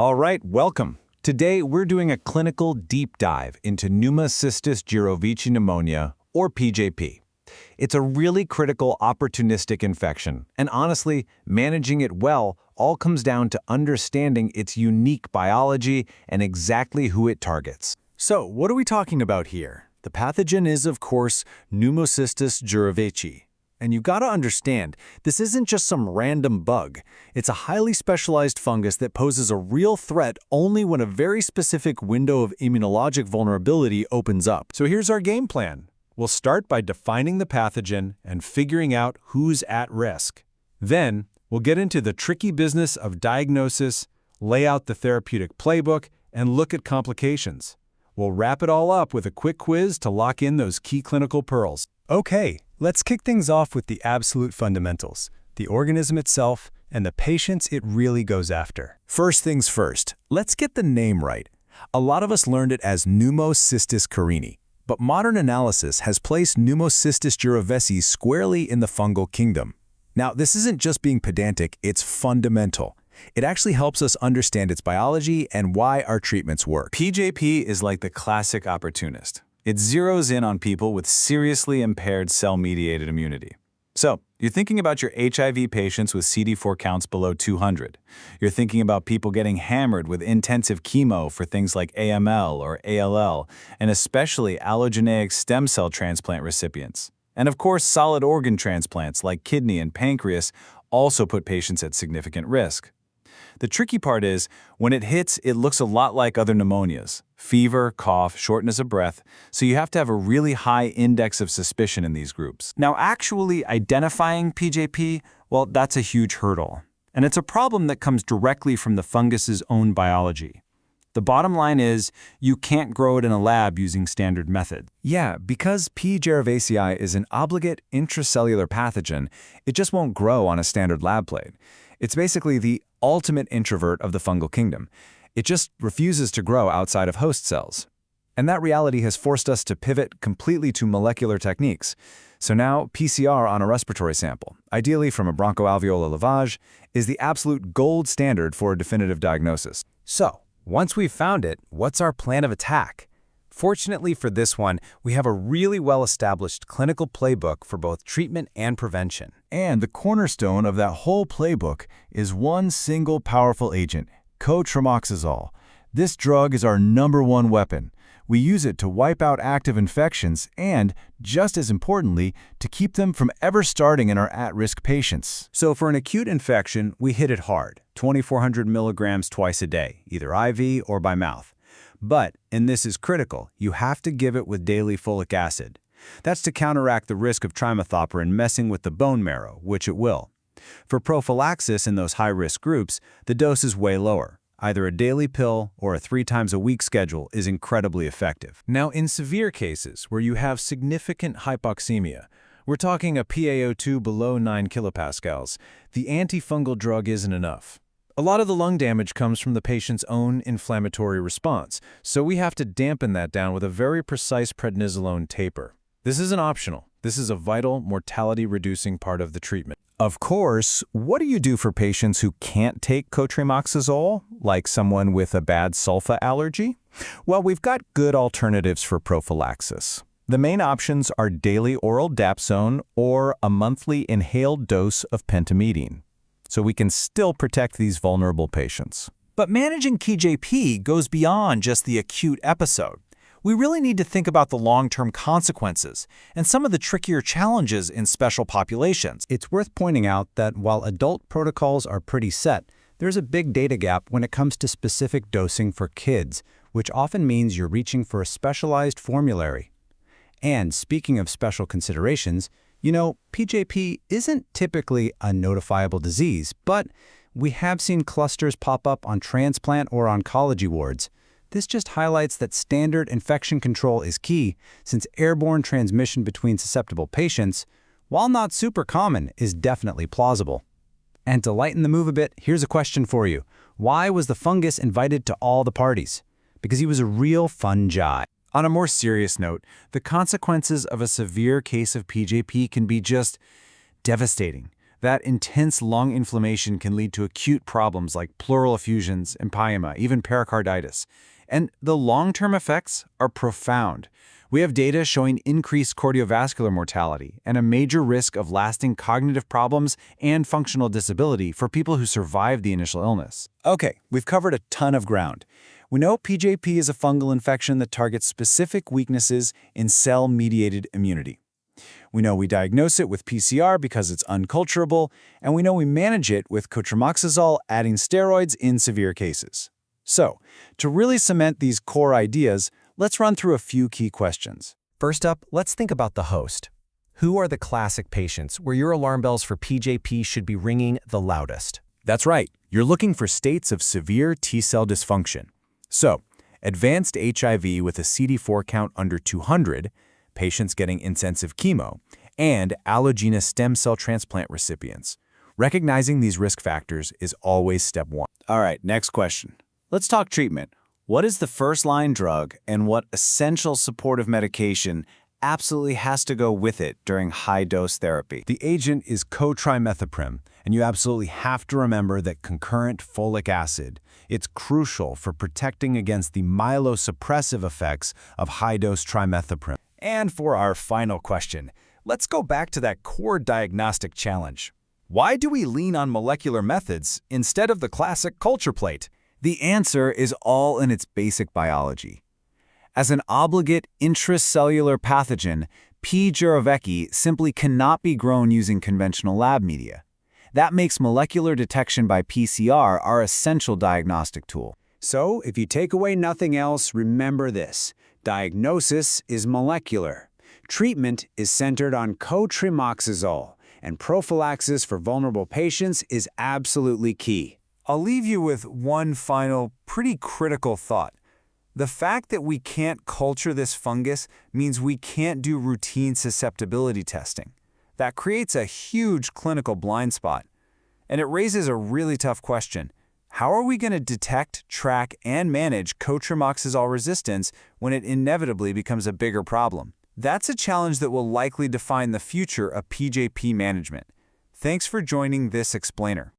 All right, welcome. Today, we're doing a clinical deep dive into Pneumocystis jirovecii pneumonia, or PJP. It's a really critical opportunistic infection, and honestly, managing it well all comes down to understanding its unique biology and exactly who it targets. So, what are we talking about here? The pathogen is, of course, Pneumocystis jirovecii. And you gotta understand, this isn't just some random bug. It's a highly specialized fungus that poses a real threat only when a very specific window of immunologic vulnerability opens up. So here's our game plan. We'll start by defining the pathogen and figuring out who's at risk. Then, we'll get into the tricky business of diagnosis, lay out the therapeutic playbook, and look at complications. We'll wrap it all up with a quick quiz to lock in those key clinical pearls. Okay, let's kick things off with the absolute fundamentals, the organism itself and the patients it really goes after. First things first, let's get the name right. A lot of us learned it as Pneumocystis carinii, but modern analysis has placed Pneumocystis jirovecii squarely in the fungal kingdom. Now, this isn't just being pedantic, it's fundamental. It actually helps us understand its biology and why our treatments work. PJP is like the classic opportunist. It zeroes in on people with seriously impaired cell-mediated immunity. So, you're thinking about your HIV patients with CD4 counts below 200. You're thinking about people getting hammered with intensive chemo for things like AML or ALL, and especially allogeneic stem cell transplant recipients. And of course, solid organ transplants like kidney and pancreas also put patients at significant risk. The tricky part is, when it hits, it looks a lot like other pneumonias. Fever, cough, shortness of breath, so you have to have a really high index of suspicion in these groups. Now, actually identifying PJP, well, that's a huge hurdle. And it's a problem that comes directly from the fungus's own biology. The bottom line is, you can't grow it in a lab using standard methods. Yeah, because P. jirovecii is an obligate intracellular pathogen, it just won't grow on a standard lab plate. It's basically the ultimate introvert of the fungal kingdom. It just refuses to grow outside of host cells. And that reality has forced us to pivot completely to molecular techniques. So now PCR on a respiratory sample, ideally from a bronchoalveolar lavage, is the absolute gold standard for a definitive diagnosis. So, once we've found it, what's our plan of attack? Fortunately for this one, we have a really well-established clinical playbook for both treatment and prevention. And the cornerstone of that whole playbook is one single powerful agent, co-trimoxazole. This drug is our #1 weapon. We use it to wipe out active infections and, just as importantly, to keep them from ever starting in our at-risk patients. So for an acute infection, we hit it hard, 2,400 milligrams twice a day, either IV or by mouth. But, and this is critical, you have to give it with daily folic acid. That's to counteract the risk of trimethoprim messing with the bone marrow, which it will. For prophylaxis in those high-risk groups, the dose is way lower. Either a daily pill or a 3 times a week schedule is incredibly effective. Now, in severe cases where you have significant hypoxemia, we're talking a PaO2 below 9 kilopascals, the antifungal drug isn't enough. A lot of the lung damage comes from the patient's own inflammatory response, so we have to dampen that down with a very precise prednisolone taper. This isn't optional. This is a vital, mortality-reducing part of the treatment. Of course, what do you do for patients who can't take co-trimoxazole, like someone with a bad sulfa allergy? Well, we've got good alternatives for prophylaxis. The main options are daily oral dapsone or a monthly inhaled dose of pentamidine, so we can still protect these vulnerable patients. But managing PJP goes beyond just the acute episode. We really need to think about the long-term consequences and some of the trickier challenges in special populations. It's worth pointing out that while adult protocols are pretty set, there's a big data gap when it comes to specific dosing for kids, which often means you're reaching for a specialized formulary. And speaking of special considerations, you know, PJP isn't typically a notifiable disease, but we have seen clusters pop up on transplant or oncology wards. This just highlights that standard infection control is key, since airborne transmission between susceptible patients, while not super common, is definitely plausible. And to lighten the move a bit, here's a question for you. Why was the fungus invited to all the parties? Because he was a real fungi. On a more serious note, the consequences of a severe case of PJP can be just devastating. That intense lung inflammation can lead to acute problems like pleural effusions, empyema, even pericarditis. And the long-term effects are profound. We have data showing increased cardiovascular mortality and a major risk of lasting cognitive problems and functional disability for people who survive the initial illness. Okay, we've covered a ton of ground. We know PJP is a fungal infection that targets specific weaknesses in cell-mediated immunity. We know we diagnose it with PCR because it's unculturable, and we know we manage it with co-trimoxazole, adding steroids in severe cases. So, to really cement these core ideas, let's run through a few key questions. First up, let's think about the host. Who are the classic patients where your alarm bells for PJP should be ringing the loudest? That's right, you're looking for states of severe T-cell dysfunction. So, advanced HIV with a CD4 count under 200, patients getting intensive chemo, and allogeneic stem cell transplant recipients. Recognizing these risk factors is always step one. All right, next question. Let's talk treatment. What is the first-line drug and what essential supportive medication absolutely has to go with it during high-dose therapy? The agent is co-trimethoprim, and you absolutely have to remember that concurrent folic acid. It's crucial for protecting against the myelosuppressive effects of high-dose trimethoprim. And for our final question, let's go back to that core diagnostic challenge. Why do we lean on molecular methods instead of the classic culture plate? The answer is all in its basic biology. As an obligate intracellular pathogen, P. jirovecii simply cannot be grown using conventional lab media. That makes molecular detection by PCR our essential diagnostic tool. So, if you take away nothing else, remember this. Diagnosis is molecular. Treatment is centered on co-trimoxazole, and prophylaxis for vulnerable patients is absolutely key. I'll leave you with one final, pretty critical thought. The fact that we can't culture this fungus means we can't do routine susceptibility testing. That creates a huge clinical blind spot. And it raises a really tough question. How are we going to detect, track, and manage co-trimoxazole resistance when it inevitably becomes a bigger problem? That's a challenge that will likely define the future of PJP management. Thanks for joining this explainer.